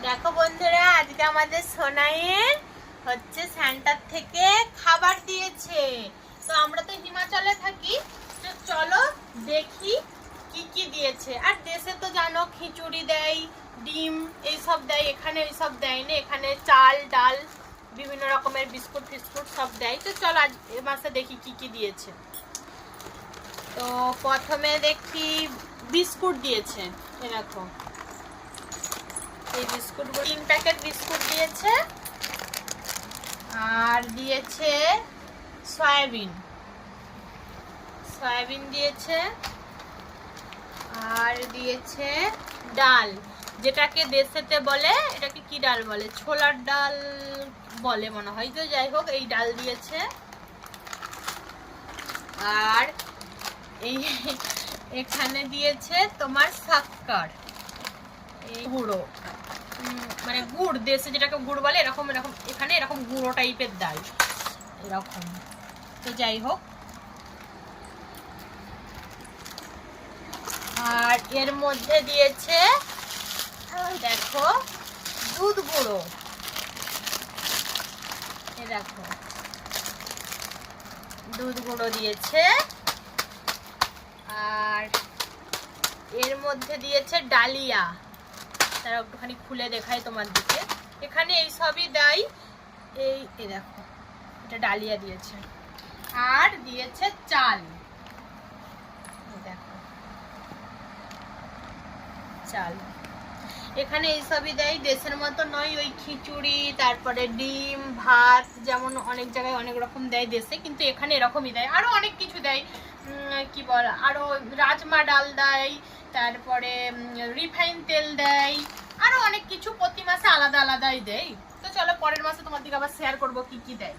দেখো বন্ধুরা, আজকে আমাদের সোনাইয়ের হচ্ছে সেন্টার থেকে খাবার দিয়েছে। তো আমরা তো হিমাচলে থাকি, তো চলো দেখি কি কি দিয়েছে। আর দেশে তো জানো খিচুড়ি দেয়, ডিম এইসব দেয়, এখানে এইসব দেয় না। এখানে চাল ডাল বিভিন্ন রকমের বিস্কুট ফিস্কুট সব দেয়। তো চলো আজ এ মাসে দেখি কি কি দিয়েছে। তো প্রথমে দেখি বিস্কুট দিয়েছে, এরকম এই বিস্কুটগুলো 3 প্যাকেট বিস্কুট দিয়েছে। আর দিয়েছে সয়াবিন দিয়েছে। আর দিয়েছে ডাল, যেটাকে দেশেতে বলে, এটাকে কি ডাল বলে, ছোলার ডাল বলে মনে হয়। তো যাই হোক, এই ডাল দিয়েছে। আর এই এখানে দিয়েছে তোমার শক্কর, এই গুঁড়ো, মানে গুড়, দেশে যেটাকে গুড় বলে, এরকম এরকম এখানে এরকম গুঁড়ো টাইপের ডাল এরকম। তো যাই হোক, আর এর মধ্যে দিয়েছে দেখো দুধ গুঁড়ো, এ দেখো দুধ গুঁড়ো দিয়েছে। আর এর মধ্যে দিয়েছে ডালিয়া, তারা একটুখানি খুলে দেখাই তোমার দিকে। এখানে এই সবই দেয়। এই দেখো, এটা ডালিয়া দিয়েছে। আর দিয়েছে চাল, দেখো চাল। এখানে এই সবই দেয়, দেশের মতো নয়। ওই খিচুড়ি, তারপরে ডিম ভাত, যেমন অনেক জায়গায় অনেক রকম দেয় দেশে, কিন্তু এখানে এরকমই দেয়। আরো অনেক কিছু দেয়, কি বল, আরো রাজমা ডাল দেয়, তারপরে রিফাইন তেল দেয়, আরো অনেক কিছু প্রতি মাসে আলাদা আলাদাই দেয়। তো চলো পরের মাসে তোমার দিকে আবার শেয়ার করবো কি কি দেয়।